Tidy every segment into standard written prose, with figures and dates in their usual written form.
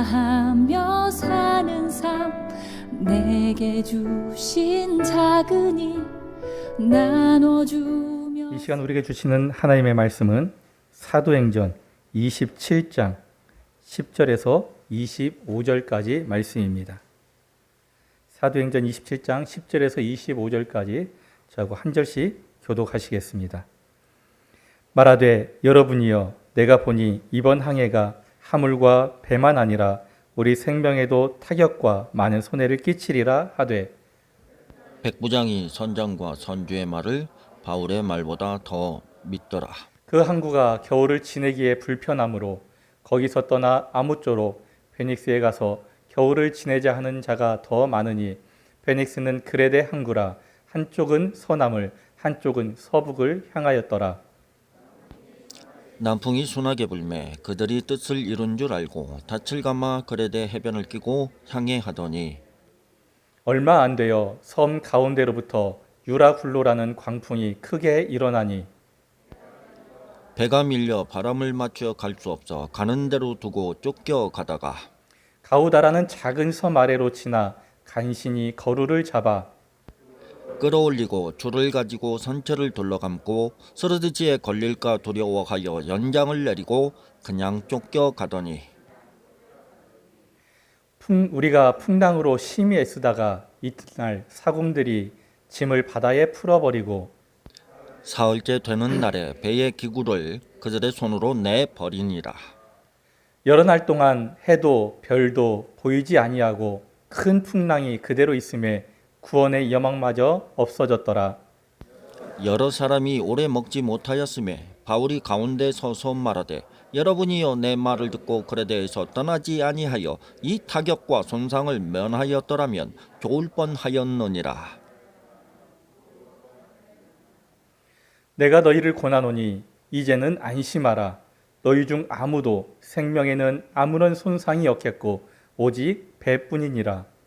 감사하며 사는 삶 내게 주신 작은 일 나눠주며. 이 시간 우리에게 주시는 하나님의 말씀은 사도행전 27장 10절에서 25절까지 말씀입니다. 사도행전 27장 10절에서 25절까지 저하고 한 절씩 교독하시겠습니다. 말하되 여러분이여 내가 보니 이번 항해가 하물과 배만 아니라 우리 생명에도 타격과 많은 손해를 끼치리라 하되, 백부장이 선장과 선주의 말을 바울의 말보다 더 믿더라. 그 항구가 겨울을 지내기에 불편하므로 거기서 떠나 아무쪼록 베닉스에 가서 겨울을 지내자 하는 자가 더 많으니, 베닉스는 그레데 항구라 한쪽은 서남을 한쪽은 서북을 향하였더라. 남풍이 순하게 불매 그들이 뜻을 이룬 줄 알고 닻을 감아 그레데 해변을 끼고 향해하더니 얼마 안 되어 섬 가운데로부터 유라굴로라는 광풍이 크게 일어나니 배가 밀려 바람을 맞추어 갈 수 없어 가는 대로 두고 쫓겨 가다가 가우다라는 작은 섬 아래로 지나 간신히 거루를 잡아 끌어올리고 줄을 가지고 선체를 둘러감고 쓰러지지에 걸릴까 두려워하여 연장을 내리고 그냥 쫓겨 가더니 우리가 풍랑으로 심히 애쓰다가 이튿날 사공들이 짐을 바다에 풀어버리고 사흘째 되는 날에 배의 기구를 그들의 손으로 내버리니라. 여러 날 동안 해도 별도 보이지 아니하고 큰 풍랑이 그대로 있음에 구원의 여망마저 없어졌더라. 여러 사람이 오래 먹지 못하였음에 바울이 가운데 서서 말하되 여러분이여 내 말을 듣고 그레데에서 떠나지 아니하여 이 타격과 손상을 면하였더라면 좋을 뻔하였느니라. 내가 너희를 권하노니 이제는 안심하라. 너희 중 아무도 생명에는 아무런 손상이 없겠고 오직 배뿐이니라.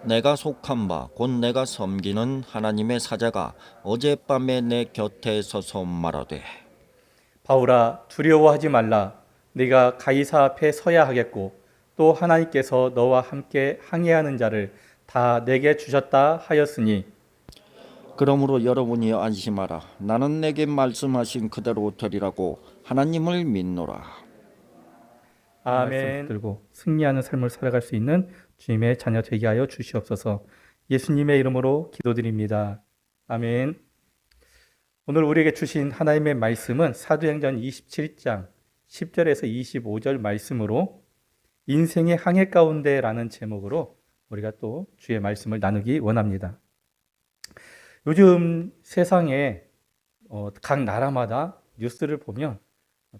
내가 속한 바 곧 내가 섬기는 하나님의 사자가 어젯밤에 내 곁에 서서 말하되 바울아 두려워하지 말라. 네가 가이사 앞에 서야 하겠고 또 하나님께서 너와 함께 항해하는 자를 다 내게 주셨다 하였으니 그러므로 여러분이 안심하라. 나는 내게 말씀하신 그대로 되리라고 하나님을 믿노라. 아멘. 들고 승리하는 삶을 살아갈 수 있는 주님의 자녀 되게 하여 주시옵소서. 예수님의 이름으로 기도드립니다. 아멘. 오늘 우리에게 주신 하나님의 말씀은 사도행전 27장 10절에서 25절 말씀으로 인생의 항해 가운데라는 제목으로 우리가 또 주의 말씀을 나누기 원합니다. 요즘 세상에 각 나라마다 뉴스를 보면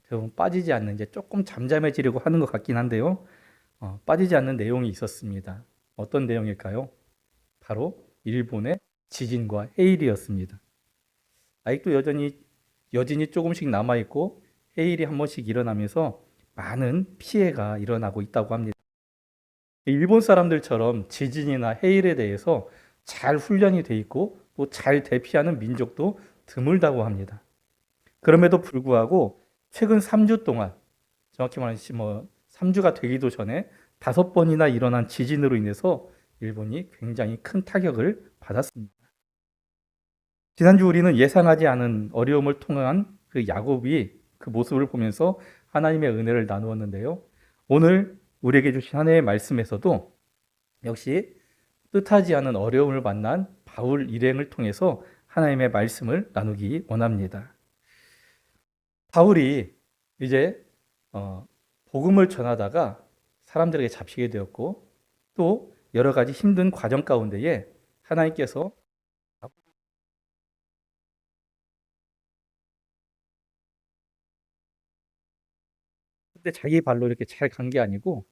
대부분 빠지지 않는, 이제 조금 잠잠해지려고 하는 것 같긴 한데요. 빠지지 않는 내용이 있었습니다. 어떤 내용일까요? 바로 일본의 지진과 해일이었습니다. 아직도 여진이 조금씩 남아있고 해일이 한 번씩 일어나면서 많은 피해가 일어나고 있다고 합니다. 일본 사람들처럼 지진이나 해일에 대해서 잘 훈련이 돼 있고 또 잘 대피하는 민족도 드물다고 합니다. 그럼에도 불구하고 최근 3주 동안, 정확히 말하면 3주가 되기도 전에 5번이나 일어난 지진으로 인해서 일본이 굉장히 큰 타격을 받았습니다. 지난주 우리는 예상하지 않은 어려움을 통한 그 야곱이 그 모습을 보면서 하나님의 은혜를 나누었는데요. 오늘 우리에게 주신 하나님의 말씀에서도 역시 뜻하지 않은 어려움을 만난 바울 일행을 통해서 하나님의 말씀을 나누기 원합니다. 바울이 이제 복음을 전하다가 사람들에게 잡히게 되었고 또 여러 가지 힘든 과정 가운데에 하나님께서 근데 자기 발로 이렇게 잘 간 게 아니고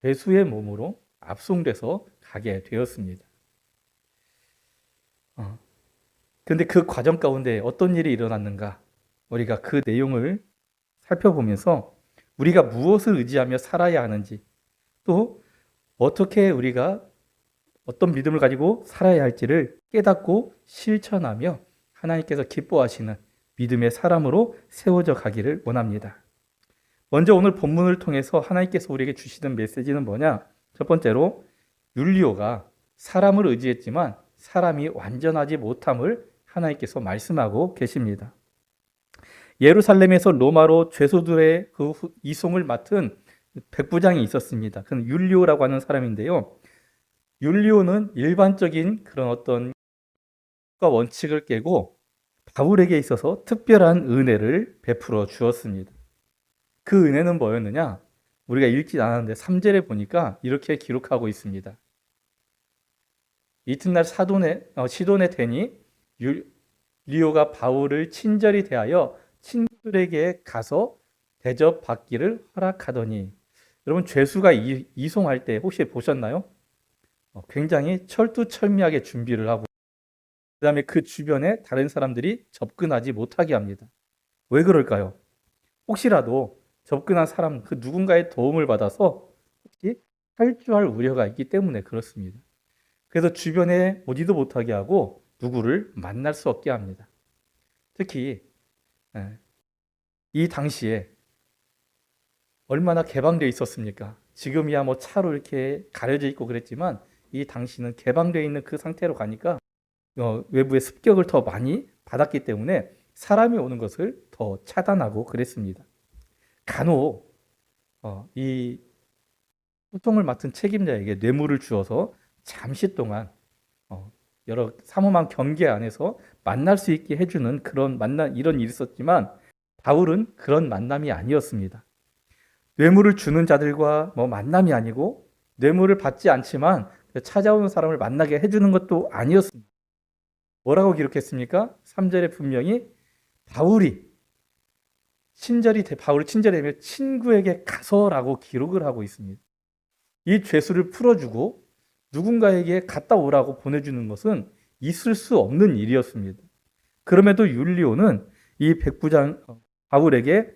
배수의 몸으로 압송돼서 가게 되었습니다. 그런데 그 과정 가운데 어떤 일이 일어났는가? 우리가 그 내용을 살펴보면서 우리가 무엇을 의지하며 살아야 하는지, 또 어떻게 우리가 어떤 믿음을 가지고 살아야 할지를 깨닫고 실천하며 하나님께서 기뻐하시는 믿음의 사람으로 세워져 가기를 원합니다. 먼저 오늘 본문을 통해서 하나님께서 우리에게 주시는 메시지는 뭐냐? 첫 번째로 율리오가 사람을 의지했지만 사람이 완전하지 못함을 하나님께서 말씀하고 계십니다. 예루살렘에서 로마로 죄수들의 그 이송을 맡은 백부장이 있었습니다. 그는 율리오라고 하는 사람인데요. 율리오는 일반적인 그런 어떤 원칙을 깨고 바울에게 있어서 특별한 은혜를 베풀어 주었습니다. 그 은혜는 뭐였느냐? 우리가 읽지 않았는데 3절에 보니까 이렇게 기록하고 있습니다. 이튿날 시돈에 되니 율리오가 바울을 친절히 대하여 친구들에게 가서 대접받기를 허락하더니, 여러분 죄수가 이송할 때 혹시 보셨나요? 굉장히 철두철미하게 준비를 하고 그 다음에 그 주변에 다른 사람들이 접근하지 못하게 합니다. 왜 그럴까요? 혹시라도 접근한 사람 그 누군가의 도움을 받아서 혹시 탈주할 우려가 있기 때문에 그렇습니다. 그래서 주변에 오지도 못하게 하고 누구를 만날 수 없게 합니다. 특히 이 당시에 얼마나 개방되어 있었습니까? 지금이야 뭐 차로 이렇게 가려져 있고 그랬지만 이 당시는 개방되어 있는 그 상태로 가니까 외부의 습격을 더 많이 받았기 때문에 사람이 오는 것을 더 차단하고 그랬습니다. 간혹 이 소통을 맡은 책임자에게 뇌물을 주어서 잠시 동안 여러 삼엄한 경계 안에서 만날 수 있게 해주는 그런 이런 일이 있었지만 바울은 그런 만남이 아니었습니다. 뇌물을 주는 자들과 만남이 아니고 뇌물을 받지 않지만 찾아오는 사람을 만나게 해주는 것도 아니었습니다. 뭐라고 기록했습니까? 3절에 분명히 바울이 친절히 대며 친구에게 가서라고 기록을 하고 있습니다. 이 죄수를 풀어주고 누군가에게 갔다 오라고 보내주는 것은 있을 수 없는 일이었습니다. 그럼에도 율리오는 이 백부장 바울에게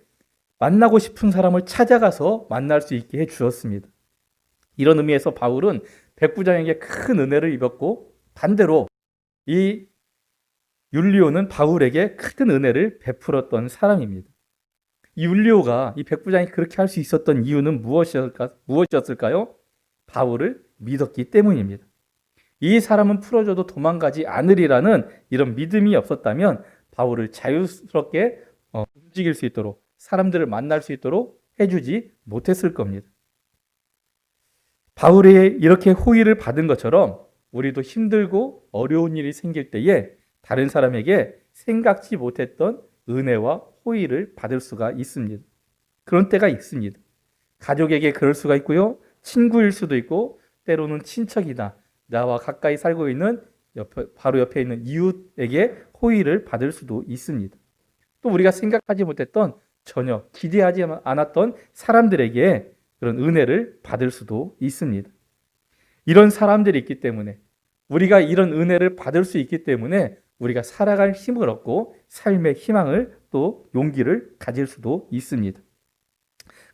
만나고 싶은 사람을 찾아가서 만날 수 있게 해주었습니다. 이런 의미에서 바울은 백부장에게 큰 은혜를 입었고 반대로 이 율리오는 바울에게 큰 은혜를 베풀었던 사람입니다. 이 율리오가 이 백부장이 그렇게 할 수 있었던 이유는 무엇이었을까요? 바울을 믿었기 때문입니다. 이 사람은 풀어줘도 도망가지 않으리라는 이런 믿음이 없었다면 바울을 자유스럽게 움직일 수 있도록 사람들을 만날 수 있도록 해주지 못했을 겁니다. 바울이 이렇게 호의를 받은 것처럼 우리도 힘들고 어려운 일이 생길 때에 다른 사람에게 생각지 못했던 은혜와 호의를 받을 수가 있습니다. 그런 때가 있습니다. 가족에게 그럴 수가 있고요. 친구일 수도 있고 때로는 친척이다. 나와 가까이 살고 있는 바로 옆에 있는 이웃에게 호의를 받을 수도 있습니다. 또 우리가 생각하지 못했던 전혀 기대하지 않았던 사람들에게 그런 은혜를 받을 수도 있습니다. 이런 사람들이 있기 때문에 우리가 이런 은혜를 받을 수 있기 때문에 우리가 살아갈 힘을 얻고 삶의 희망을 또 용기를 가질 수도 있습니다.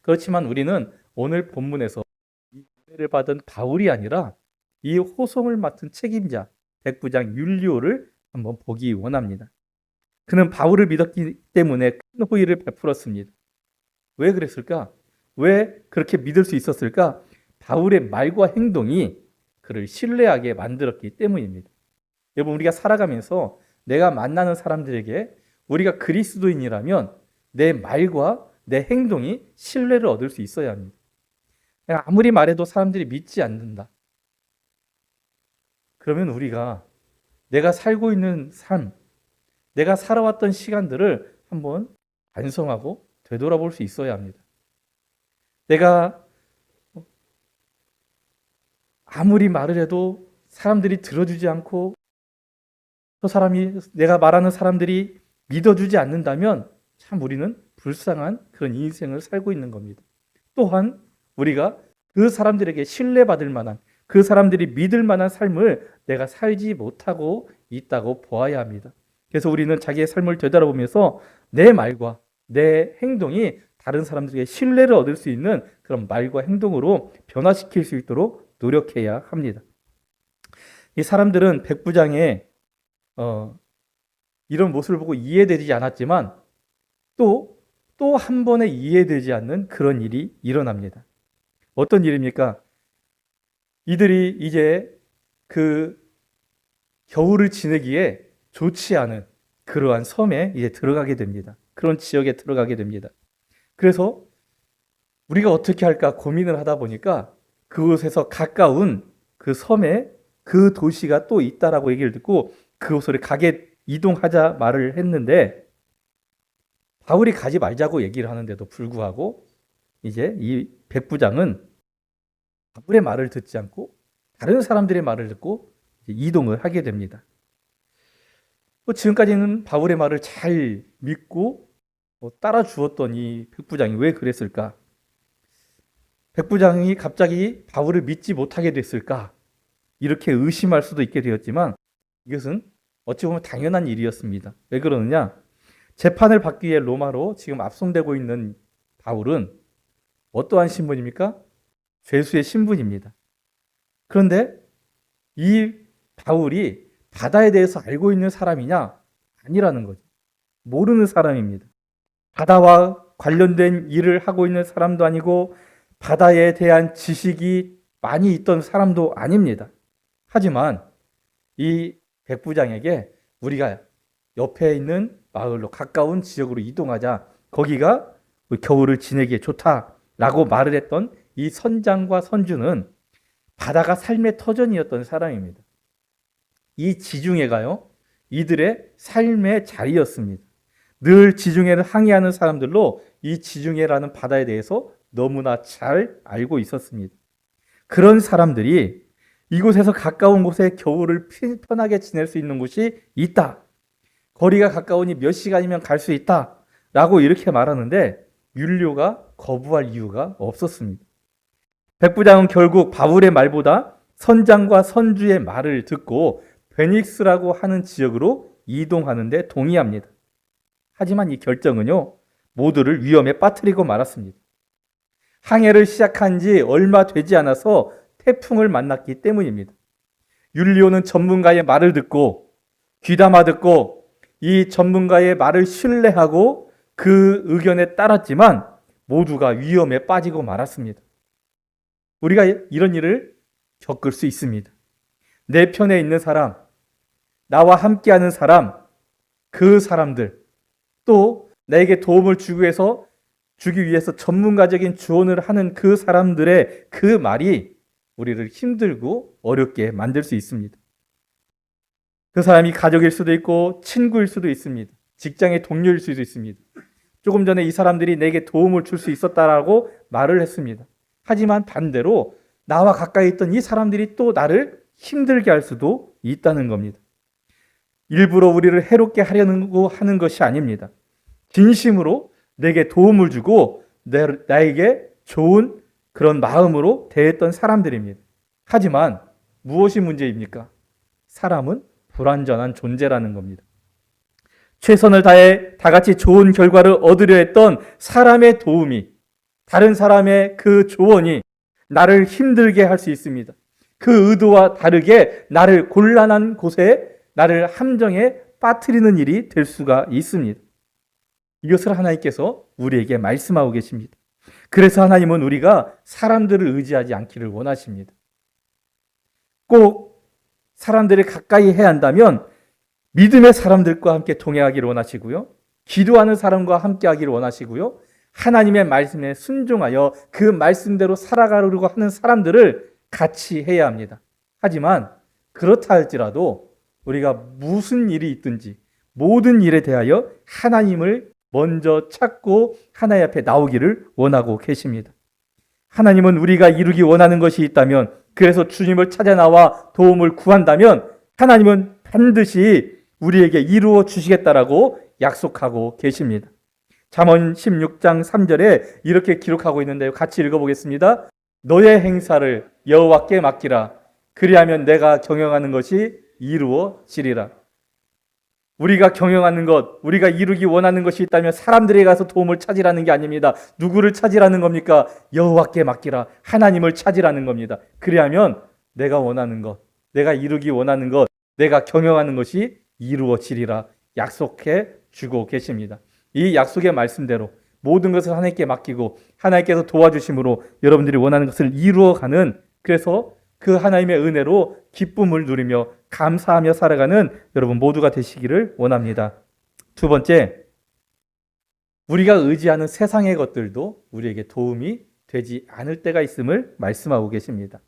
그렇지만 우리는 오늘 본문에서 이 은혜를 받은 바울이 아니라 이 호송을 맡은 책임자 백부장 율리오를 한번 보기 원합니다. 그는 바울을 믿었기 때문에 큰 호의를 베풀었습니다. 왜 그랬을까? 왜 그렇게 믿을 수 있었을까? 바울의 말과 행동이 그를 신뢰하게 만들었기 때문입니다. 여러분, 우리가 살아가면서 내가 만나는 사람들에게 우리가 그리스도인이라면 내 말과 내 행동이 신뢰를 얻을 수 있어야 합니다. 아무리 말해도 사람들이 믿지 않는다. 그러면 우리가 내가 살고 있는 삶, 내가 살아왔던 시간들을 한번 반성하고 되돌아볼 수 있어야 합니다. 내가 아무리 말을 해도 사람들이 들어주지 않고 내가 말하는 사람들이 믿어주지 않는다면 참 우리는 불쌍한 그런 인생을 살고 있는 겁니다. 또한 우리가 그 사람들에게 신뢰받을 만한, 그 사람들이 믿을 만한 삶을 내가 살지 못하고 있다고 보아야 합니다. 그래서 우리는 자기의 삶을 되돌아보면서 내 말과 내 행동이 다른 사람들에게 신뢰를 얻을 수 있는 그런 말과 행동으로 변화시킬 수 있도록 노력해야 합니다. 이 사람들은 백부장의 이런 모습을 보고 이해되지 않았지만 또 또 한 번에 이해되지 않는 그런 일이 일어납니다. 어떤 일입니까? 이들이 이제 그 겨울을 지내기에 좋지 않은 그러한 섬에 이제 들어가게 됩니다. 그런 지역에 들어가게 됩니다. 그래서 우리가 어떻게 할까 고민을 하다 보니까 그곳에서 가까운 그 섬에 그 도시가 또 있다라고 얘기를 듣고 그곳으로 가게 이동하자 말을 했는데, 바울이 가지 말자고 얘기를 하는데도 불구하고 이제 이 백부장은 바울의 말을 듣지 않고 다른 사람들의 말을 듣고 이동을 하게 됩니다. 지금까지는 바울의 말을 잘 믿고 따라 주었던 이 백부장이 왜 그랬을까? 백부장이 갑자기 바울을 믿지 못하게 됐을까? 이렇게 의심할 수도 있게 되었지만 이것은 어찌 보면 당연한 일이었습니다. 왜 그러느냐? 재판을 받기 위해 로마로 지금 압송되고 있는 바울은 어떠한 신분입니까? 죄수의 신분입니다. 그런데 이 바울이 바다에 대해서 알고 있는 사람이냐? 아니라는 거죠. 모르는 사람입니다. 바다와 관련된 일을 하고 있는 사람도 아니고 바다에 대한 지식이 많이 있던 사람도 아닙니다. 하지만 이 백부장에게 우리가 옆에 있는 마을로 가까운 지역으로 이동하자, 거기가 겨울을 지내기에 좋다라고 말을 했던 이 선장과 선주는 바다가 삶의 터전이었던 사람입니다. 이 지중해가요, 이들의 삶의 자리였습니다. 늘 지중해를 항해하는 사람들로 이 지중해라는 바다에 대해서 너무나 잘 알고 있었습니다. 그런 사람들이 이곳에서 가까운 곳에 겨울을 편하게 지낼 수 있는 곳이 있다. 거리가 가까우니 몇 시간이면 갈 수 있다. 라고 이렇게 말하는데 율리오가 거부할 이유가 없었습니다. 백부장은 결국 바울의 말보다 선장과 선주의 말을 듣고 베닉스라고 하는 지역으로 이동하는 데 동의합니다. 하지만 이 결정은요, 모두를 위험에 빠뜨리고 말았습니다. 항해를 시작한 지 얼마 되지 않아서 태풍을 만났기 때문입니다. 율리오는 전문가의 말을 듣고 귀담아 듣고 이 전문가의 말을 신뢰하고 그 의견에 따랐지만 모두가 위험에 빠지고 말았습니다. 우리가 이런 일을 겪을 수 있습니다. 내 편에 있는 사람, 나와 함께하는 사람, 그 사람들, 또 나에게 도움을 주기 위해서 전문가적인 조언을 하는 그 사람들의 그 말이 우리를 힘들고 어렵게 만들 수 있습니다. 그 사람이 가족일 수도 있고 친구일 수도 있습니다. 직장의 동료일 수도 있습니다. 조금 전에 이 사람들이 내게 도움을 줄 수 있었다라고 말을 했습니다. 하지만 반대로 나와 가까이 있던 이 사람들이 또 나를 힘들게 할 수도 있다는 겁니다. 일부러 우리를 해롭게 하려고 하는 것이 아닙니다. 진심으로 내게 도움을 주고 나에게 좋은 그런 마음으로 대했던 사람들입니다. 하지만 무엇이 문제입니까? 사람은 불완전한 존재라는 겁니다. 최선을 다해 다 같이 좋은 결과를 얻으려 했던 사람의 도움이, 다른 사람의 그 조언이 나를 힘들게 할 수 있습니다. 그 의도와 다르게 나를 곤란한 곳에, 나를 함정에 빠뜨리는 일이 될 수가 있습니다. 이것을 하나님께서 우리에게 말씀하고 계십니다. 그래서 하나님은 우리가 사람들을 의지하지 않기를 원하십니다. 꼭 사람들을 가까이 해야 한다면 믿음의 사람들과 함께 동행하기를 원하시고요. 기도하는 사람과 함께 하기를 원하시고요. 하나님의 말씀에 순종하여 그 말씀대로 살아가려고 하는 사람들을 같이 해야 합니다. 하지만 그렇다 할지라도 우리가 무슨 일이 있든지 모든 일에 대하여 하나님을 먼저 찾고 하나님 앞에 나오기를 원하고 계십니다. 하나님은 우리가 이루기 원하는 것이 있다면, 그래서 주님을 찾아 나와 도움을 구한다면 하나님은 반드시 우리에게 이루어 주시겠다라고 약속하고 계십니다. 잠언 16장 3절에 이렇게 기록하고 있는데요. 같이 읽어보겠습니다. 너의 행사를 여호와께 맡기라. 그리하면 내가 경영하는 것이 이루어지리라. 우리가 경영하는 것, 우리가 이루기 원하는 것이 있다면 사람들에게 가서 도움을 찾으라는 게 아닙니다. 누구를 찾으라는 겁니까? 여호와께 맡기라. 하나님을 찾으라는 겁니다. 그리하면 내가 원하는 것, 내가 이루기 원하는 것, 내가 경영하는 것이 이루어지리라 약속해 주고 계십니다. 이 약속의 말씀대로 모든 것을 하나님께 맡기고 하나님께서 도와주심으로 여러분들이 원하는 것을 이루어가는, 그래서 그 하나님의 은혜로 기쁨을 누리며 감사하며 살아가는 여러분 모두가 되시기를 원합니다. 두 번째, 우리가 의지하는 세상의 것들도 우리에게 도움이 되지 않을 때가 있음을 말씀하고 계십니다.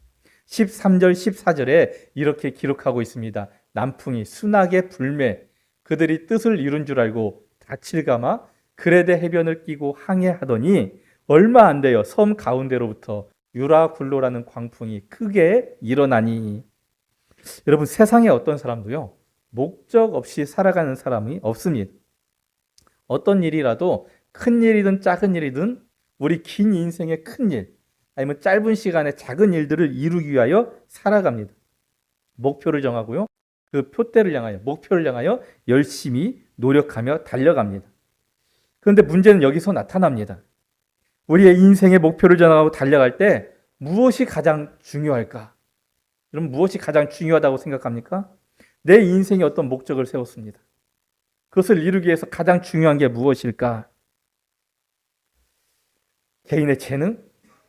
13절, 14절에 이렇게 기록하고 있습니다. 남풍이 순하게 불매, 그들이 뜻을 이룬 줄 알고 닻을 감아 그레데 해변을 끼고 항해하더니 얼마 안 돼요. 섬 가운데로부터 유라굴로라는 광풍이 크게 일어나니. 여러분, 세상에 어떤 사람도요, 목적 없이 살아가는 사람이 없습니다. 어떤 일이라도 큰 일이든 작은 일이든 우리 긴 인생의 큰 일, 아니면 짧은 시간에 작은 일들을 이루기 위하여 살아갑니다. 목표를 정하고요, 그 표대를 향하여, 목표를 향하여 열심히 노력하며 달려갑니다. 그런데 문제는 여기서 나타납니다. 우리의 인생의 목표를 정하고 달려갈 때 무엇이 가장 중요할까? 그럼 무엇이 가장 중요하다고 생각합니까? 내 인생에 어떤 목적을 세웠습니다. 그것을 이루기 위해서 가장 중요한 게 무엇일까? 개인의 재능?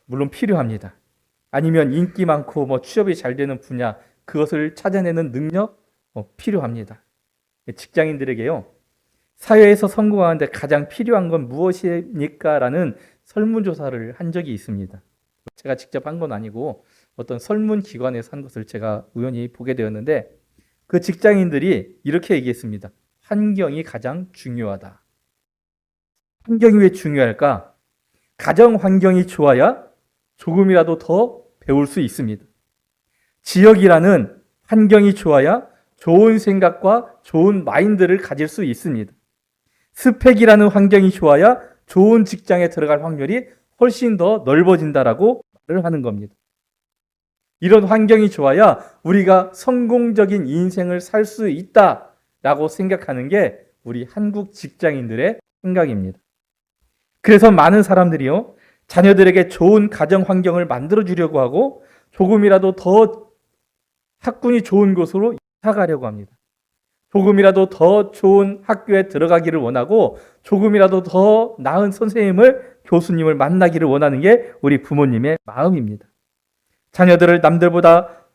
물론 필요합니다. 아니면 인기 많고 취업이 잘 되는 분야, 그것을 찾아내는 능력? 필요합니다. 직장인들에게요, 사회에서 성공하는데 가장 필요한 건 무엇입니까? 라는 설문조사를 한 적이 있습니다. 제가 직접 한 건 아니고 어떤 설문기관에서 한 것을 제가 우연히 보게 되었는데, 그 직장인들이 이렇게 얘기했습니다. 환경이 가장 중요하다. 환경이 왜 중요할까? 가정 환경이 좋아야 조금이라도 더 배울 수 있습니다. 지역이라는 환경이 좋아야 좋은 생각과 좋은 마인드를 가질 수 있습니다. 스펙이라는 환경이 좋아야 좋은 직장에 들어갈 확률이 훨씬 더 넓어진다라고 말을 하는 겁니다. 이런 환경이 좋아야 우리가 성공적인 인생을 살 수 있다라고 생각하는 게 우리 한국 직장인들의 생각입니다. 그래서 많은 사람들이요, 자녀들에게 좋은 가정 환경을 만들어 주려고 하고 조금이라도 더 학군이 좋은 곳으로 이사 가려고 합니다. 조금이라도 더 좋은 학교에 들어가기를 원하고 조금이라도 더 나은 선생님을, 교수님을 만나기를 원하는 게 우리 부모님의 마음입니다. 자녀들을 남들보다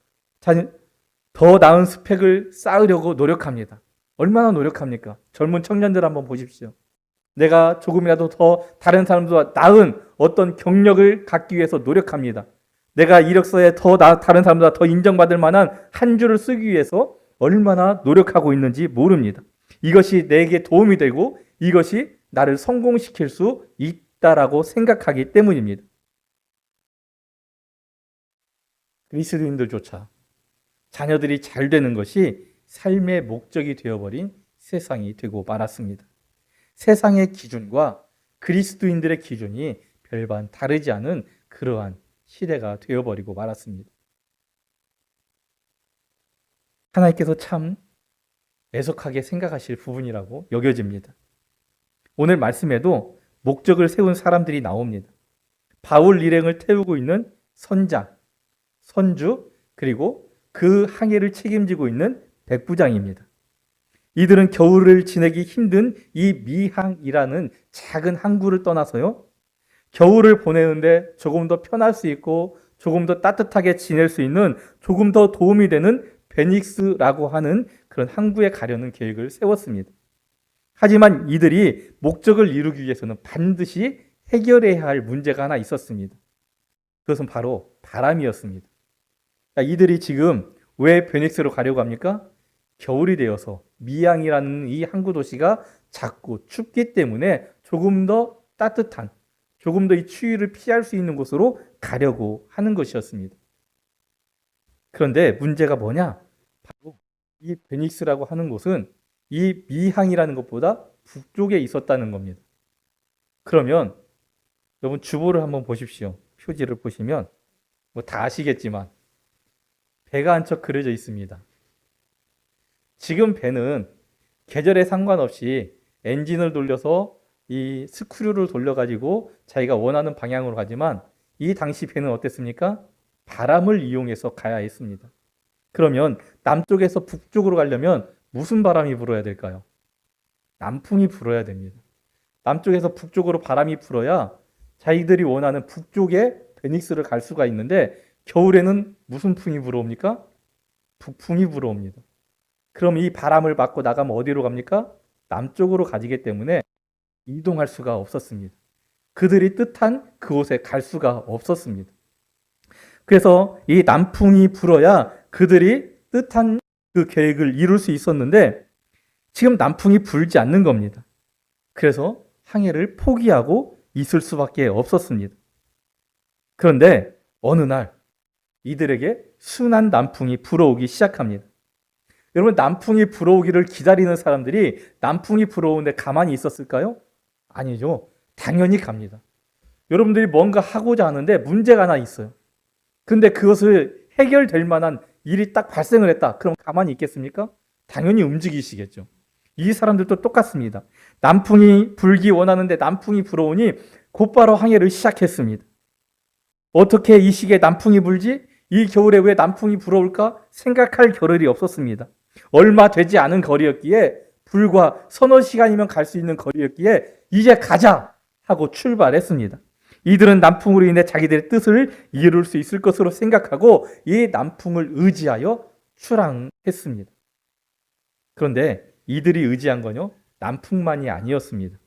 더 나은 스펙을 쌓으려고 노력합니다. 얼마나 노력합니까? 젊은 청년들 한번 보십시오. 내가 조금이라도 더 다른 사람들보다 나은 어떤 경력을 갖기 위해서 노력합니다. 내가 이력서에 다른 사람보다 더 인정받을 만한 한 줄을 쓰기 위해서 얼마나 노력하고 있는지 모릅니다. 이것이 내게 도움이 되고 이것이 나를 성공시킬 수 있다라고 생각하기 때문입니다. 그리스도인들조차 자녀들이 잘 되는 것이 삶의 목적이 되어버린 세상이 되고 말았습니다. 세상의 기준과 그리스도인들의 기준이 별반 다르지 않은 그러한 시대가 되어버리고 말았습니다. 하나님께서 참 애석하게 생각하실 부분이라고 여겨집니다. 오늘 말씀에도 목적을 세운 사람들이 나옵니다. 바울 일행을 태우고 있는 선장, 선주, 그리고 그 항해를 책임지고 있는 백부장입니다. 이들은 겨울을 지내기 힘든 이 미항이라는 작은 항구를 떠나서요, 겨울을 보내는데 조금 더 편할 수 있고 조금 더 따뜻하게 지낼 수 있는, 조금 더 도움이 되는 베닉스라고 하는 그런 항구에 가려는 계획을 세웠습니다. 하지만 이들이 목적을 이루기 위해서는 반드시 해결해야 할 문제가 하나 있었습니다. 그것은 바로 바람이었습니다. 이들이 지금 왜 베닉스로 가려고 합니까? 겨울이 되어서 미항이라는 이 항구 도시가 작고 춥기 때문에 조금 더 따뜻한, 조금 더 이 추위를 피할 수 있는 곳으로 가려고 하는 것이었습니다. 그런데 문제가 뭐냐? 바로 이 베닉스라고 하는 곳은 이 미항이라는 것보다 북쪽에 있었다는 겁니다. 그러면 여러분 주보를 한번 보십시오. 표지를 보시면 다 아시겠지만 배가 한 척 그려져 있습니다. 지금 배는 계절에 상관없이 엔진을 돌려서 이 스크류를 돌려가지고 자기가 원하는 방향으로 가지만, 이 당시 배는 어땠습니까? 바람을 이용해서 가야 했습니다. 그러면 남쪽에서 북쪽으로 가려면 무슨 바람이 불어야 될까요? 남풍이 불어야 됩니다. 남쪽에서 북쪽으로 바람이 불어야 자기들이 원하는 북쪽에 베닉스를 갈 수가 있는데 겨울에는 무슨 풍이 불어옵니까? 북풍이 불어옵니다. 그럼 이 바람을 맞고 나가면 어디로 갑니까? 남쪽으로 가지기 때문에 이동할 수가 없었습니다. 그들이 뜻한 그곳에 갈 수가 없었습니다. 그래서 이 남풍이 불어야 그들이 뜻한 그 계획을 이룰 수 있었는데 지금 남풍이 불지 않는 겁니다. 그래서 항해를 포기하고 있을 수밖에 없었습니다. 그런데 어느 날 이들에게 순한 남풍이 불어오기 시작합니다. 여러분, 남풍이 불어오기를 기다리는 사람들이 남풍이 불어오는데 가만히 있었을까요? 아니죠. 당연히 갑니다. 여러분들이 뭔가 하고자 하는데 문제가 하나 있어요. 근데 그것을 해결될 만한 일이 딱 발생을 했다. 그럼 가만히 있겠습니까? 당연히 움직이시겠죠. 이 사람들도 똑같습니다. 남풍이 불기 원하는데 남풍이 불어오니 곧바로 항해를 시작했습니다. 어떻게 이 시기에 남풍이 불지? 이 겨울에 왜 남풍이 불어올까? 생각할 겨를이 없었습니다. 얼마 되지 않은 거리였기에 불과 서너 시간이면 갈 수 있는 거리였기에 이제 가자 하고 출발했습니다. 이들은 남풍으로 인해 자기들의 뜻을 이룰 수 있을 것으로 생각하고 이 남풍을 의지하여 출항했습니다. 그런데 이들이 의지한 건요, 남풍만이 아니었습니다.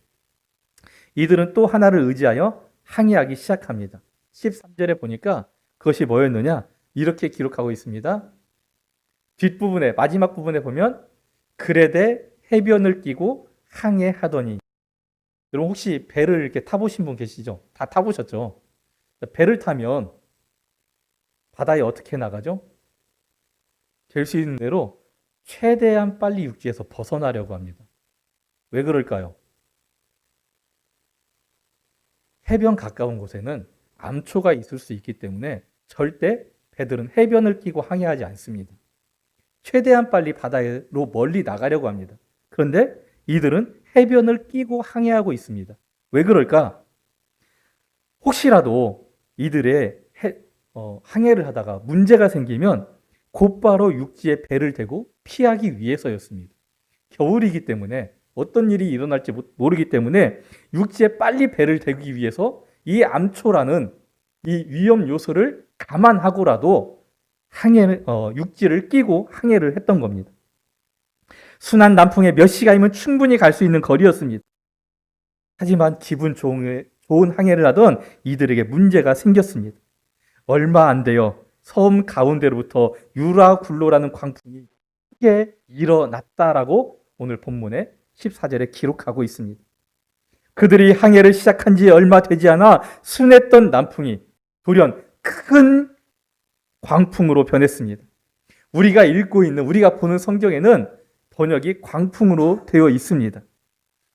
이들은 또 하나를 의지하여 항해하기 시작합니다. 13절에 보니까 그것이 뭐였느냐? 이렇게 기록하고 있습니다. 뒷부분에, 마지막 부분에 보면 그레데 해변을 끼고 항해하더니. 여러분 혹시 배를 이렇게 타보신 분 계시죠? 다 타보셨죠? 배를 타면 바다에 어떻게 나가죠? 될 수 있는 대로 최대한 빨리 육지에서 벗어나려고 합니다. 왜 그럴까요? 해변 가까운 곳에는 암초가 있을 수 있기 때문에 절대 배들은 해변을 끼고 항해하지 않습니다. 최대한 빨리 바다로 멀리 나가려고 합니다. 그런데 이들은 해변을 끼고 항해하고 있습니다. 왜 그럴까? 혹시라도 이들의 항해를 하다가 문제가 생기면 곧바로 육지에 배를 대고 피하기 위해서였습니다. 겨울이기 때문에 어떤 일이 일어날지 모르기 때문에 육지에 빨리 배를 대기 위해서 이 암초라는 이 위험 요소를 감안하고라도 육지를 끼고 항해를 했던 겁니다. 순한 남풍에 몇 시간이면 충분히 갈 수 있는 거리였습니다. 하지만 기분 좋은 항해를 하던 이들에게 문제가 생겼습니다. 얼마 안 돼요. 섬 가운데로부터 유라굴로라는 광풍이 크게 일어났다라고 오늘 본문의 14절에 기록하고 있습니다. 그들이 항해를 시작한 지 얼마 되지 않아 순했던 남풍이 돌연 큰 광풍으로 변했습니다. 우리가 읽고 있는, 우리가 보는 성경에는 번역이 광풍으로 되어 있습니다.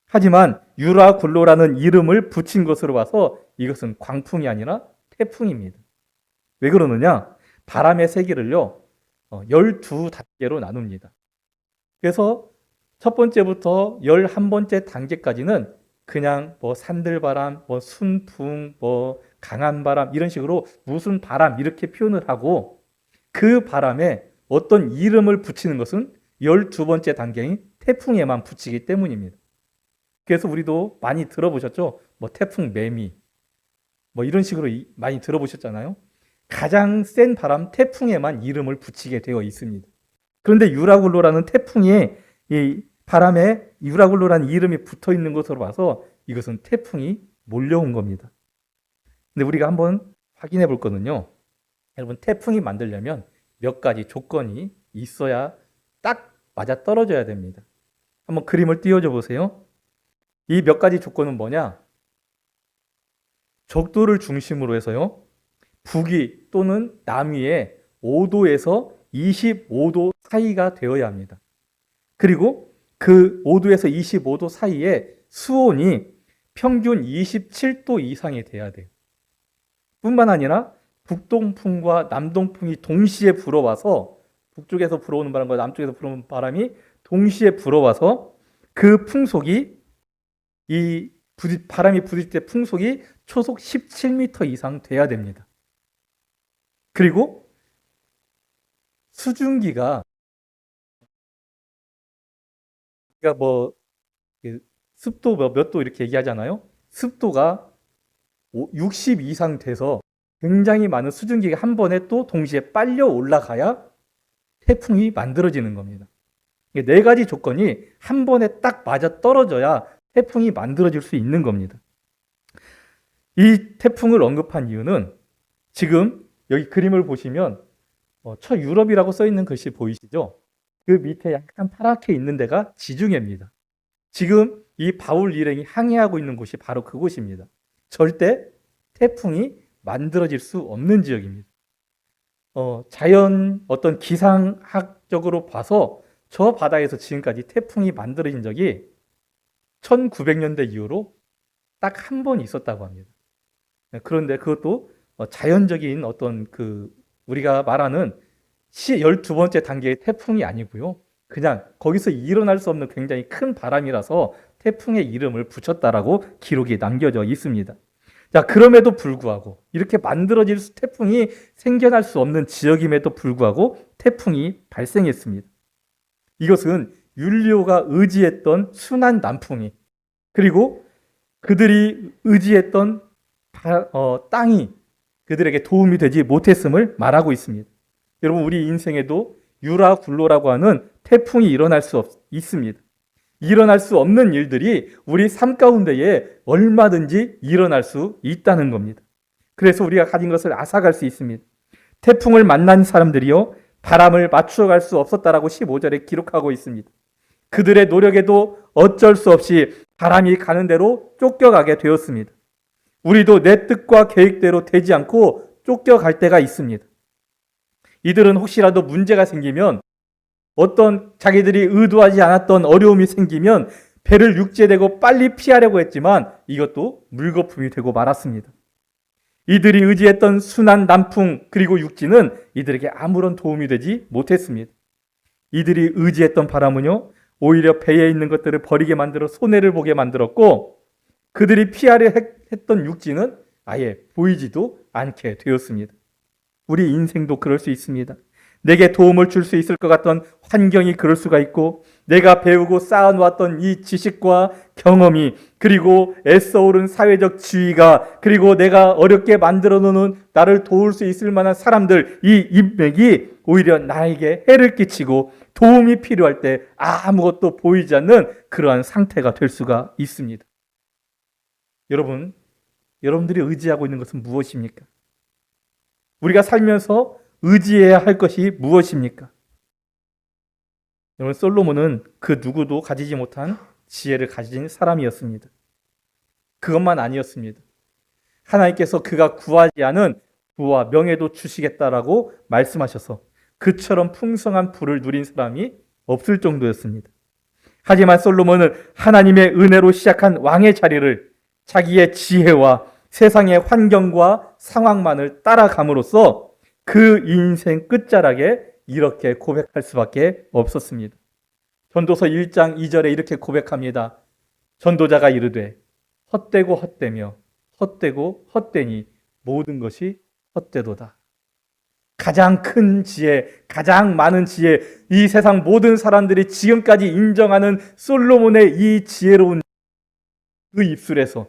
하지만 유라굴로라는 이름을 붙인 것으로 봐서 이것은 광풍이 아니라 태풍입니다. 왜 그러느냐? 바람의 세기를요 12단계로 나눕니다. 그래서 첫 번째부터 11번째 단계까지는 그냥 산들바람, 순풍, 강한 바람 이런 식으로 무슨 바람 이렇게 표현을 하고 그 바람에 어떤 이름을 붙이는 것은 12번째 단계인 태풍에만 붙이기 때문입니다. 그래서 우리도 많이 들어보셨죠? 태풍 매미 이런 식으로 많이 들어보셨잖아요. 가장 센 바람 태풍에만 이름을 붙이게 되어 있습니다. 그런데 유라굴로라는 태풍에 이 바람에 유라굴로라는 이름이 붙어 있는 것으로 봐서 이것은 태풍이 몰려온 겁니다. 근데 우리가 한번 확인해 볼 거는요. 여러분, 태풍이 만들려면 몇 가지 조건이 있어야 딱 맞아 떨어져야 됩니다. 한번 그림을 띄워줘 보세요. 이 몇 가지 조건은 뭐냐? 적도를 중심으로 해서요. 북위 또는 남위에 5도에서 25도 사이가 되어야 합니다. 그리고 그 5도에서 25도 사이에 수온이 평균 27도 이상이 돼야 돼요. 뿐만 아니라 북동풍과 남동풍이 동시에 불어와서 북쪽에서 불어오는 바람과 남쪽에서 불어오는 바람이 동시에 불어와서 그 풍속이 바람이 부딪힐 때 풍속이 초속 17m 이상 돼야 됩니다. 그리고 수증기가 습도 몇 도 이렇게 얘기하잖아요. 습도가 60 이상 돼서 굉장히 많은 수증기가 한 번에 또 동시에 빨려 올라가야 태풍이 만들어지는 겁니다. 네 가지 조건이 한 번에 딱 맞아 떨어져야 태풍이 만들어질 수 있는 겁니다. 이 태풍을 언급한 이유는 지금 여기 그림을 보시면 처유럽이라고 써 있는 글씨 보이시죠? 그 밑에 약간 파랗게 있는 데가 지중해입니다. 지금 이 바울 일행이 항해하고 있는 곳이 바로 그곳입니다. 절대 태풍이 만들어질 수 없는 지역입니다. 자연 어떤 기상학적으로 봐서 저 바다에서 지금까지 태풍이 만들어진 적이 1900년대 이후로 딱 한 번 있었다고 합니다. 그런데 그것도 자연적인 어떤 우리가 말하는 12번째 단계의 태풍이 아니고요. 그냥 거기서 일어날 수 없는 굉장히 큰 바람이라서 태풍의 이름을 붙였다라고 기록이 남겨져 있습니다. 자, 그럼에도 불구하고 이렇게 만들어질 태풍이 생겨날 수 없는 지역임에도 불구하고 태풍이 발생했습니다. 이것은 율리오가 의지했던 순한 남풍이 그리고 그들이 의지했던 땅이 그들에게 도움이 되지 못했음을 말하고 있습니다. 여러분, 우리 인생에도 유라굴로라고 하는 태풍이 일어날 수 있습니다. 일어날 수 없는 일들이 우리 삶 가운데에 얼마든지 일어날 수 있다는 겁니다. 그래서 우리가 가진 것을 앗아갈 수 있습니다. 태풍을 만난 사람들이요 바람을 맞추어갈 수 없었다라고 15절에 기록하고 있습니다. 그들의 노력에도 어쩔 수 없이 바람이 가는 대로 쫓겨가게 되었습니다. 우리도 내 뜻과 계획대로 되지 않고 쫓겨갈 때가 있습니다. 이들은 혹시라도 문제가 생기면 어떤 자기들이 의도하지 않았던 어려움이 생기면 배를 육지에 대고 빨리 피하려고 했지만 이것도 물거품이 되고 말았습니다. 이들이 의지했던 순한 남풍 그리고 육지는 이들에게 아무런 도움이 되지 못했습니다. 이들이 의지했던 바람은요 오히려 배에 있는 것들을 버리게 만들어 손해를 보게 만들었고 그들이 피하려 했던 육지는 아예 보이지도 않게 되었습니다. 우리 인생도 그럴 수 있습니다. 내게 도움을 줄 수 있을 것 같던 환경이 그럴 수가 있고 내가 배우고 쌓아놓았던 이 지식과 경험이 그리고 애써 오른 사회적 지위가 그리고 내가 어렵게 만들어 놓은 나를 도울 수 있을 만한 사람들 이 인맥이 오히려 나에게 해를 끼치고 도움이 필요할 때 아무것도 보이지 않는 그러한 상태가 될 수가 있습니다. 여러분들이 의지하고 있는 것은 무엇입니까? 우리가 살면서 의지해야 할 것이 무엇입니까? 여러분, 솔로몬은 그 누구도 가지지 못한 지혜를 가진 사람이었습니다. 그것만 아니었습니다. 하나님께서 그가 구하지 않은 부와 명예도 주시겠다라고 말씀하셔서 그처럼 풍성한 부를 누린 사람이 없을 정도였습니다. 하지만 솔로몬은 하나님의 은혜로 시작한 왕의 자리를 자기의 지혜와 세상의 환경과 상황만을 따라감으로써 그 인생 끝자락에 이렇게 고백할 수밖에 없었습니다. 전도서 1장 2절에 이렇게 고백합니다. 전도자가 이르되 헛되고 헛되며 헛되고 헛되니 모든 것이 헛되도다. 가장 큰 지혜, 가장 많은 지혜, 이 세상 모든 사람들이 지금까지 인정하는 솔로몬의 이 지혜로운 그 입술에서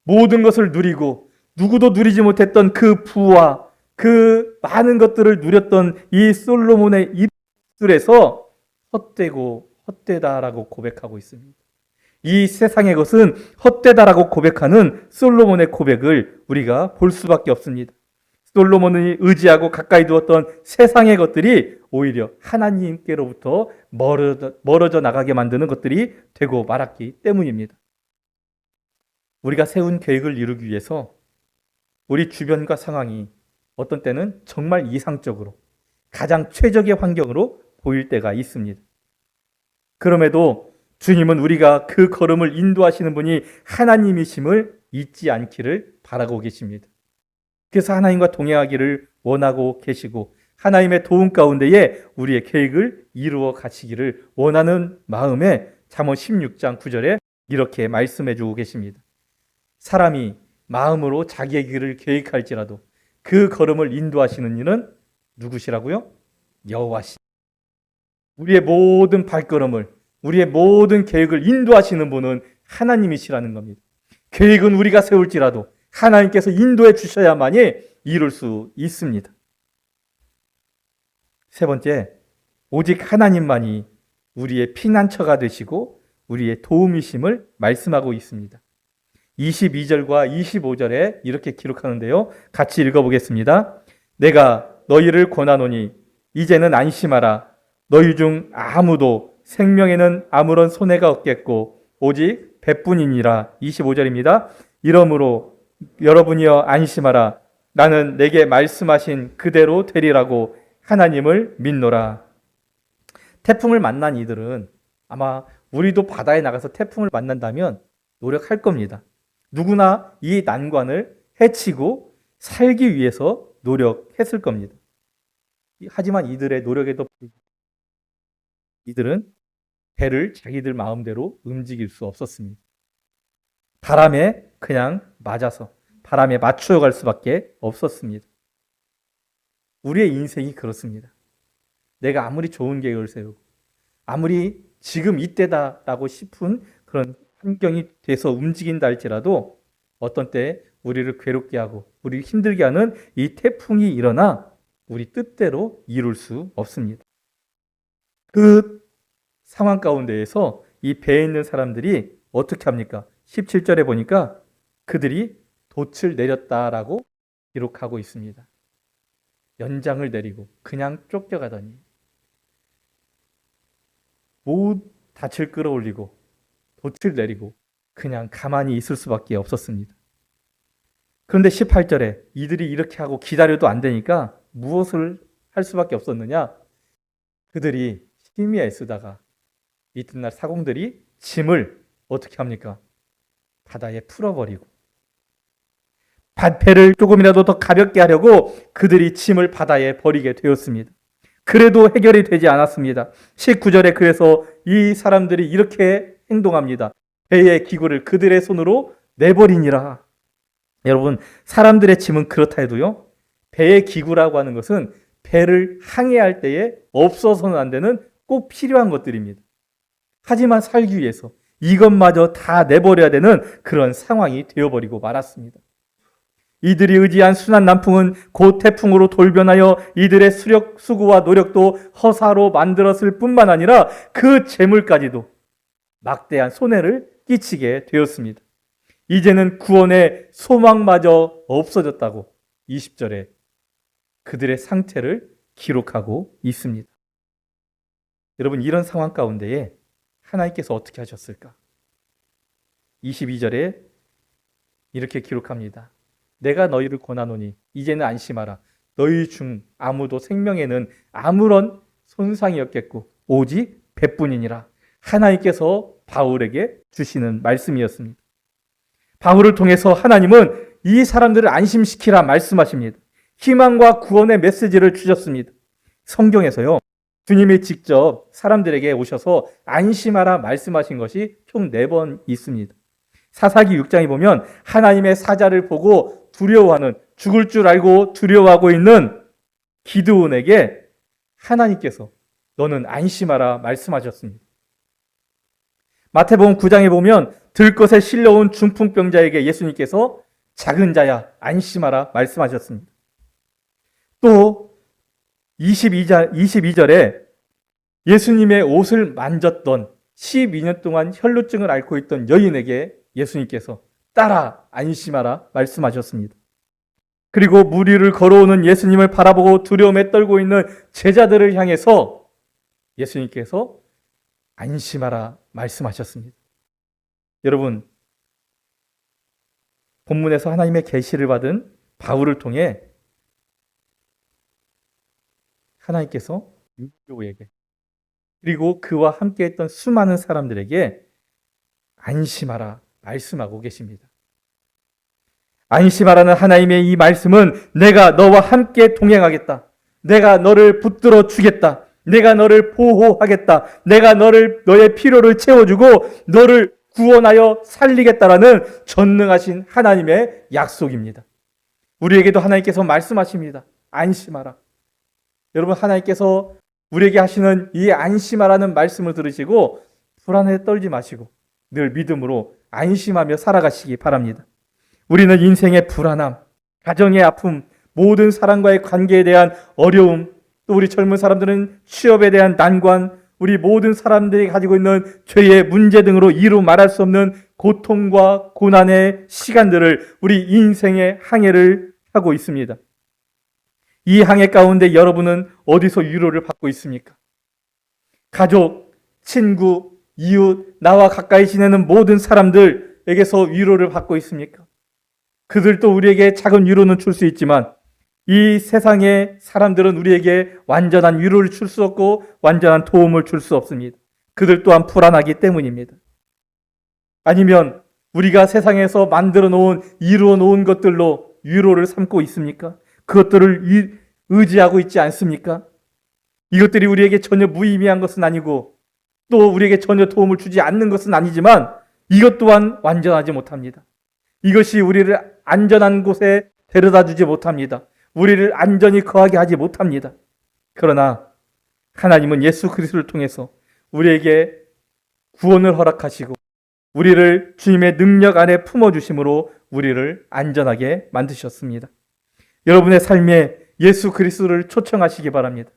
모든 것을 누리고 누구도 누리지 못했던 그 부와 그 많은 것들을 누렸던 이 솔로몬의 입술에서 헛되고 헛되다라고 고백하고 있습니다. 이 세상의 것은 헛되다라고 고백하는 솔로몬의 고백을 우리가 볼 수밖에 없습니다. 솔로몬이 의지하고 가까이 두었던 세상의 것들이 오히려 하나님께로부터 멀어져 나가게 만드는 것들이 되고 말았기 때문입니다. 우리가 세운 계획을 이루기 위해서 우리 주변과 상황이 어떤 때는 정말 이상적으로 가장 최적의 환경으로 보일 때가 있습니다. 그럼에도 주님은 우리가 그 걸음을 인도하시는 분이 하나님이심을 잊지 않기를 바라고 계십니다. 그래서 하나님과 동행하기를 원하고 계시고 하나님의 도움 가운데에 우리의 계획을 이루어 가시기를 원하는 마음에 잠언 16장 9절에 이렇게 말씀해 주고 계십니다. 사람이 마음으로 자기의 길을 계획할지라도 그 걸음을 인도하시는 이는 누구시라고요? 여호와시. 우리의 모든 발걸음을, 우리의 모든 계획을 인도하시는 분은 하나님이시라는 겁니다. 계획은 우리가 세울지라도 하나님께서 인도해 주셔야만이 이룰 수 있습니다. 세 번째, 오직 하나님만이 우리의 피난처가 되시고 우리의 도움이심을 말씀하고 있습니다. 22절과 25절에 이렇게 기록하는데요. 같이 읽어보겠습니다. 내가 너희를 권하노니 이제는 안심하라. 너희 중 아무도 생명에는 아무런 손해가 없겠고 오직 배뿐이니라. 25절입니다. 이러므로 여러분이여 안심하라. 나는 내게 말씀하신 그대로 되리라고 하나님을 믿노라. 태풍을 만난 이들은 아마 우리도 바다에 나가서 태풍을 만난다면 노력할 겁니다. 누구나 이 난관을 헤치고 살기 위해서 노력했을 겁니다. 하지만 이들의 노력에도 이들은 배를 자기들 마음대로 움직일 수 없었습니다. 바람에 그냥 맞아서 바람에 맞추어갈 수밖에 없었습니다. 우리의 인생이 그렇습니다. 내가 아무리 좋은 계획을 세우고 아무리 지금 이때다라고 싶은 그런 환경이 돼서 움직인다 할지라도 어떤 때 우리를 괴롭게 하고 우리를 힘들게 하는 이 태풍이 일어나 우리 뜻대로 이룰 수 없습니다. 그 상황 가운데에서 이 배에 있는 사람들이 어떻게 합니까? 17절에 보니까 그들이 돛을 내렸다라고 기록하고 있습니다. 연장을 내리고 그냥 쫓겨가더니 못 닻을 끌어올리고 돛을 내리고 그냥 가만히 있을 수밖에 없었습니다. 그런데 18절에 이들이 이렇게 하고 기다려도 안 되니까 무엇을 할 수밖에 없었느냐? 그들이 힘이 애쓰다가 이튿날 사공들이 짐을 어떻게 합니까? 바다에 풀어버리고 배를 조금이라도 더 가볍게 하려고 그들이 짐을 바다에 버리게 되었습니다. 그래도 해결이 되지 않았습니다. 19절에 그래서 이 사람들이 이렇게 행동합니다. 배의 기구를 그들의 손으로 내버리니라. 여러분, 사람들의 짐은 그렇다 해도요, 배의 기구라고 하는 것은 배를 항해할 때에 없어서는 안 되는 꼭 필요한 것들입니다. 하지만 살기 위해서 이것마저 다 내버려야 되는 그런 상황이 되어버리고 말았습니다. 이들이 의지한 순한 남풍은 곧 태풍으로 돌변하여 이들의 수고와 노력도 허사로 만들었을 뿐만 아니라 그 재물까지도 막대한 손해를 끼치게 되었습니다. 이제는 구원의 소망마저 없어졌다고 20절에 그들의 상태를 기록하고 있습니다. 여러분, 이런 상황 가운데에 하나님께서 어떻게 하셨을까? 22절에 이렇게 기록합니다. 내가 너희를 권하노니 이제는 안심하라. 너희 중 아무도 생명에는 아무런 손상이 없겠고 오직 배뿐이니라. 하나님께서 바울에게 주시는 말씀이었습니다. 바울을 통해서 하나님은 이 사람들을 안심시키라 말씀하십니다. 희망과 구원의 메시지를 주셨습니다. 성경에서요, 주님이 직접 사람들에게 오셔서 안심하라 말씀하신 것이 총 4번 있습니다. 사사기 6장에 보면 하나님의 사자를 보고 두려워하는, 죽을 줄 알고 두려워하고 있는 기드온에게 하나님께서 너는 안심하라 말씀하셨습니다. 마태복음 9장에 보면 들것에 실려온 중풍병자에게 예수님께서 작은 자야 안심하라 말씀하셨습니다. 또 22절에 예수님의 옷을 만졌던 12년 동안 혈루증을 앓고 있던 여인에게 예수님께서 따라 안심하라 말씀하셨습니다. 그리고 물 위를 걸어오는 예수님을 바라보고 두려움에 떨고 있는 제자들을 향해서 예수님께서 안심하라 말씀하셨습니다. 여러분, 본문에서 하나님의 계시를 받은 바울을 통해 하나님께서 유교에게 그리고 그와 함께했던 수많은 사람들에게 안심하라 말씀하고 계십니다. 안심하라는 하나님의 이 말씀은 내가 너와 함께 동행하겠다. 내가 너를 붙들어 주겠다. 내가 너를 보호하겠다. 내가 너의 필요를 채워주고 너를 구원하여 살리겠다라는 전능하신 하나님의 약속입니다. 우리에게도 하나님께서 말씀하십니다. 안심하라. 여러분, 하나님께서 우리에게 하시는 이 안심하라는 말씀을 들으시고 불안에 떨지 마시고 늘 믿음으로 안심하며 살아가시기 바랍니다. 우리는 인생의 불안함, 가정의 아픔, 모든 사람과의 관계에 대한 어려움, 또 우리 젊은 사람들은 취업에 대한 난관, 우리 모든 사람들이 가지고 있는 죄의 문제 등으로 이루 말할 수 없는 고통과 고난의 시간들을 우리 인생의 항해를 하고 있습니다. 이 항해 가운데 여러분은 어디서 위로를 받고 있습니까? 가족, 친구, 이웃, 나와 가까이 지내는 모든 사람들에게서 위로를 받고 있습니까? 그들도 우리에게 작은 위로는 줄 수 있지만 이 세상의 사람들은 우리에게 완전한 위로를 줄 수 없고 완전한 도움을 줄 수 없습니다. 그들 또한 불안하기 때문입니다. 아니면 우리가 세상에서 만들어 놓은, 이루어 놓은 것들로 위로를 삼고 있습니까? 그것들을 의지하고 있지 않습니까? 이것들이 우리에게 전혀 무의미한 것은 아니고 또 우리에게 전혀 도움을 주지 않는 것은 아니지만 이것 또한 완전하지 못합니다. 이것이 우리를 안전한 곳에 데려다 주지 못합니다. 우리를 안전히 거하게 하지 못합니다. 그러나 하나님은 예수 그리스도를 통해서 우리에게 구원을 허락하시고 우리를 주님의 능력 안에 품어주심으로 우리를 안전하게 만드셨습니다. 여러분의 삶에 예수 그리스도를 초청하시기 바랍니다.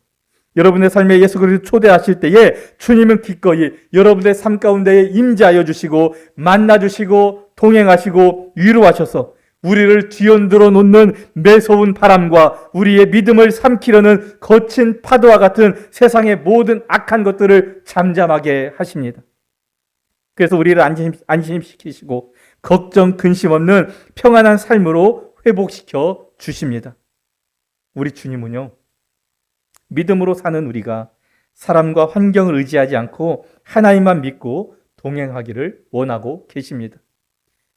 여러분의 삶에 예수 그리스도를 초대하실 때에 주님은 기꺼이 여러분의 삶 가운데에 임재하여 주시고 만나주시고 동행하시고 위로하셔서 우리를 뒤흔들어 놓는 매서운 바람과 우리의 믿음을 삼키려는 거친 파도와 같은 세상의 모든 악한 것들을 잠잠하게 하십니다. 그래서 우리를 안심시키시고 걱정, 근심 없는 평안한 삶으로 회복시켜 주십니다. 우리 주님은요, 믿음으로 사는 우리가 사람과 환경을 의지하지 않고 하나님만 믿고 동행하기를 원하고 계십니다.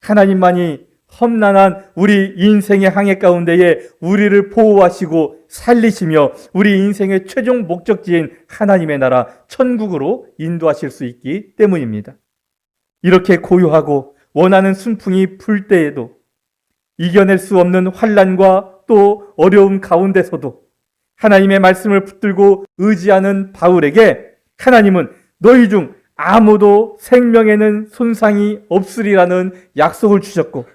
하나님만이 험난한 우리 인생의 항해 가운데에 우리를 보호하시고 살리시며 우리 인생의 최종 목적지인 하나님의 나라 천국으로 인도하실 수 있기 때문입니다. 이렇게 고요하고 원하는 순풍이 불 때에도 이겨낼 수 없는 환난과 또 어려움 가운데서도 하나님의 말씀을 붙들고 의지하는 바울에게 하나님은 너희 중 아무도 생명에는 손상이 없으리라는 약속을 주셨고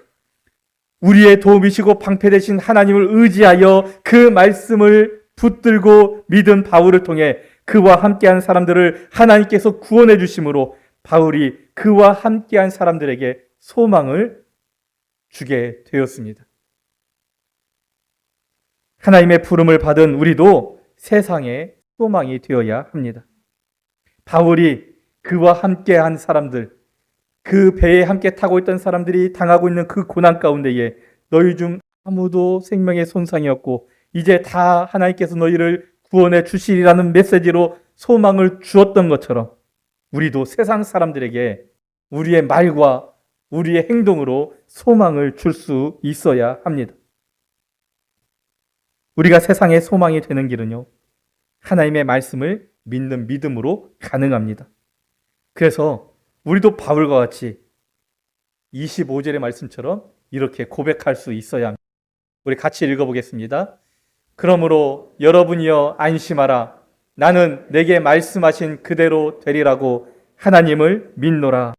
우리의 도움이시고 방패 되신 하나님을 의지하여 그 말씀을 붙들고 믿은 바울을 통해 그와 함께한 사람들을 하나님께서 구원해 주심으로 바울이 그와 함께한 사람들에게 소망을 주게 되었습니다. 하나님의 부름을 받은 우리도 세상의 소망이 되어야 합니다. 바울이 그와 함께한 사람들, 그 배에 함께 타고 있던 사람들이 당하고 있는 그 고난 가운데에 너희 중 아무도 생명의 손상이 없고 이제 다 하나님께서 너희를 구원해 주시리라는 메시지로 소망을 주었던 것처럼 우리도 세상 사람들에게 우리의 말과 우리의 행동으로 소망을 줄 수 있어야 합니다. 우리가 세상의 소망이 되는 길은요, 하나님의 말씀을 믿는 믿음으로 가능합니다. 그래서 우리도 바울과 같이 25절의 말씀처럼 이렇게 고백할 수 있어야 합니다. 우리 같이 읽어보겠습니다. 그러므로 여러분이여 안심하라. 나는 내게 말씀하신 그대로 되리라고 하나님을 믿노라.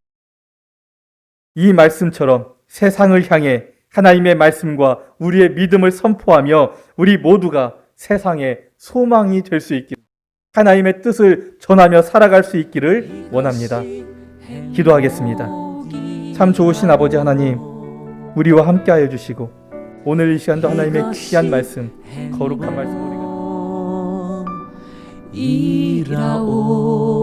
이 말씀처럼 세상을 향해 하나님의 말씀과 우리의 믿음을 선포하며 우리 모두가 세상에 소망이 될 수 있기를, 하나님의 뜻을 전하며 살아갈 수 있기를 원합니다. 기도하겠습니다. 참 좋으신 아버지 하나님, 우리와 함께하여 주시고 오늘 이 시간도 하나님의 귀한 말씀, 거룩한 말씀 우리가 이라오